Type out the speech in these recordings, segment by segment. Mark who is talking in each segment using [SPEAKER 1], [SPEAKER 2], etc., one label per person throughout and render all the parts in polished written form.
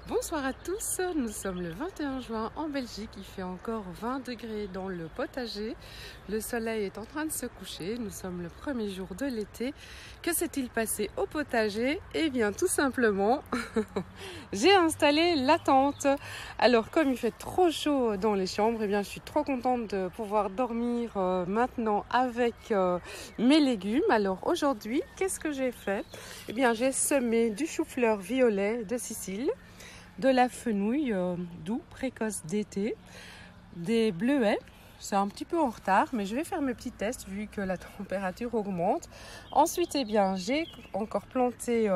[SPEAKER 1] Bonsoir à tous, nous sommes le 21 juin en Belgique, il fait encore 20 degrés dans le potager, le soleil est en train de se coucher, nous sommes le premier jour de l'été. Que s'est-il passé au potager? Eh bien tout simplement, j'ai installé la tente. Alors comme il fait trop chaud dans les chambres, eh bien je suis trop contente de pouvoir dormir maintenant avec mes légumes. Alors aujourd'hui, qu'est-ce que j'ai fait? Eh bien j'ai semé du chou-fleur violet de Sicile, de la fenouil doux précoce d'été, des bleuets. C'est un petit peu en retard, mais je vais faire mes petits tests vu que la température augmente. Ensuite, eh bien, j'ai encore planté,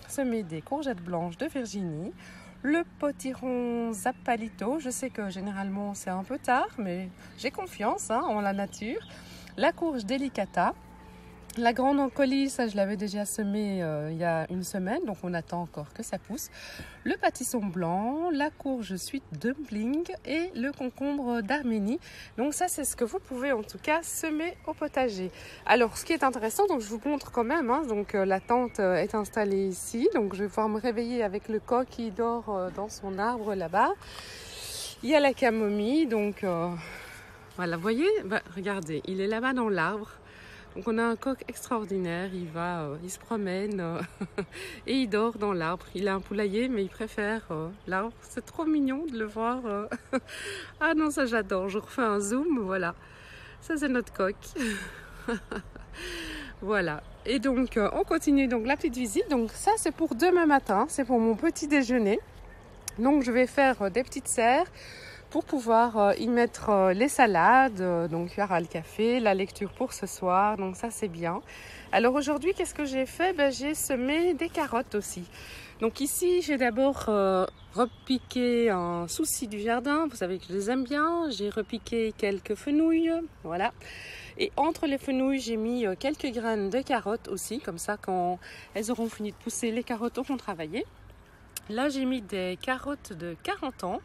[SPEAKER 1] semé des courgettes blanches de Virginie, le potiron Zappalito. Je sais que généralement c'est un peu tard, mais j'ai confiance en la nature. La courge Delicata. La grande encolie, ça je l'avais déjà semé il y a une semaine, donc on attend encore que ça pousse. Le pâtisson blanc, la courge sweet dumpling et le concombre d'Arménie. Donc ça c'est ce que vous pouvez en tout cas semer au potager. Alors ce qui est intéressant, donc je vous montre quand même, donc la tente est installée ici. Donc je vais pouvoir me réveiller avec le coq qui dort dans son arbre là-bas. Il y a la camomille, donc voilà, vous voyez, regardez, il est là-bas dans l'arbre. Donc on a un coq extraordinaire, il se promène et il dort dans l'arbre. Il a un poulailler mais il préfère l'arbre. C'est trop mignon de le voir. Ah non, ça j'adore. Je refais un zoom, voilà. Ça c'est notre coq. Voilà. Et donc on continue donc la petite visite. Donc ça c'est pour demain matin, c'est pour mon petit déjeuner. Donc je vais faire des petites serres pour pouvoir y mettre les salades. Donc il y aura le café, la lecture pour ce soir, donc ça c'est bien. Alors aujourd'hui, qu'est-ce que j'ai fait? J'ai semé des carottes aussi. Donc ici, j'ai d'abord repiqué un souci du jardin, vous savez que je les aime bien. J'ai repiqué quelques fenouilles, voilà. Et entre les fenouilles, j'ai mis quelques graines de carottes aussi, comme ça quand elles auront fini de pousser, les carottes auront travaillé. Là, j'ai mis des carottes de 40 ans,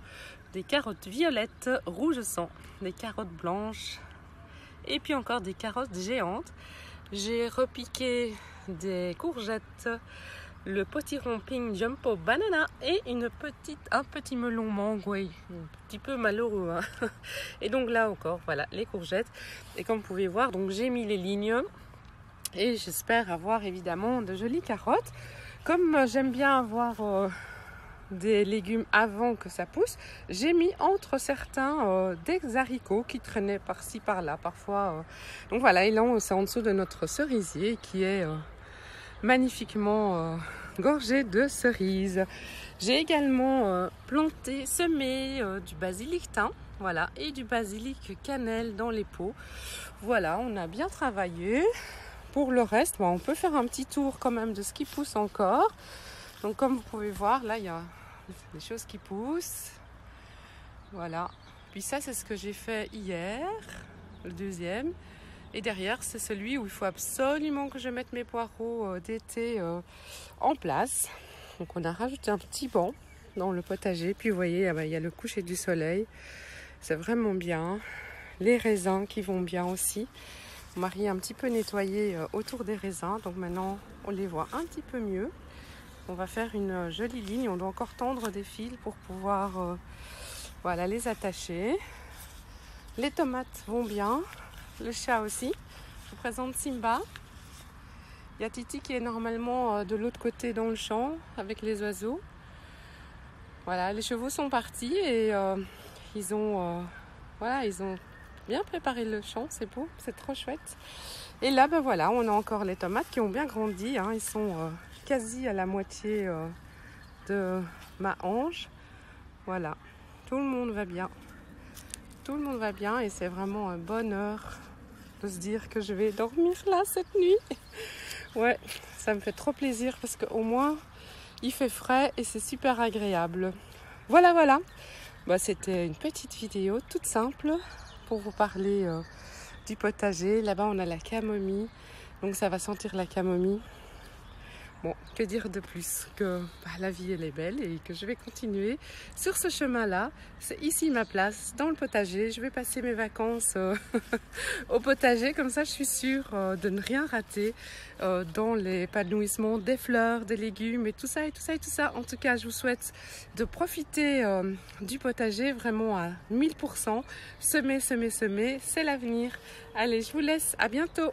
[SPEAKER 1] des carottes violettes rouge sang, des carottes blanches et puis encore des carottes géantes. J'ai repiqué des courgettes, le potiron pink jumbo banana et un petit melon mangue, oui, un petit peu malheureux. Et donc là encore, voilà, les courgettes. Et comme vous pouvez voir, donc j'ai mis les lignes et j'espère avoir évidemment de jolies carottes. Comme j'aime bien avoir des légumes avant que ça pousse, j'ai mis entre certains des haricots qui traînaient par-ci par-là parfois. Donc voilà, et là c'est en dessous de notre cerisier qui est magnifiquement gorgé de cerises. J'ai également semé du basilic thym, voilà, et du basilic cannelle dans les pots. Voilà, on a bien travaillé. Pour le reste, on peut faire un petit tour quand même de ce qui pousse encore. Donc comme vous pouvez voir, là il y a des choses qui poussent. Voilà. Puis ça c'est ce que j'ai fait hier, le deuxième. Et derrière c'est celui où il faut absolument que je mette mes poireaux d'été en place. Donc on a rajouté un petit banc dans le potager. Puis vous voyez, il y a le coucher du soleil. C'est vraiment bien. Les raisins qui vont bien aussi. Mon mari a un petit peu nettoyé autour des raisins. Donc maintenant on les voit un petit peu mieux. On va faire une jolie ligne. On doit encore tendre des fils pour pouvoir voilà, les attacher. Les tomates vont bien. Le chat aussi. Je vous présente Simba. Il y a Titi qui est normalement de l'autre côté dans le champ avec les oiseaux. Voilà, les chevaux sont partis et ils ont bien préparé le champ. C'est beau, c'est trop chouette. Et là, voilà, on a encore les tomates qui ont bien grandi. Ils sont quasi à la moitié de ma hanche. Voilà, tout le monde va bien. Tout le monde va bien et c'est vraiment un bonheur de se dire que je vais dormir là cette nuit. Ouais, ça me fait trop plaisir parce qu'au moins il fait frais et c'est super agréable. Voilà. C'était une petite vidéo toute simple pour vous parler du potager. Là-bas on a la camomille, donc ça va sentir la camomille. Bon, que dire de plus que la vie elle est belle et que je vais continuer sur ce chemin-là. C'est ici ma place, dans le potager. Je vais passer mes vacances au potager, comme ça je suis sûre de ne rien rater dans l'épanouissement des fleurs, des légumes et tout ça et tout ça et tout ça. En tout cas, je vous souhaite de profiter du potager vraiment à 1000%. Semer, semer, semer, c'est l'avenir. Allez, je vous laisse, à bientôt.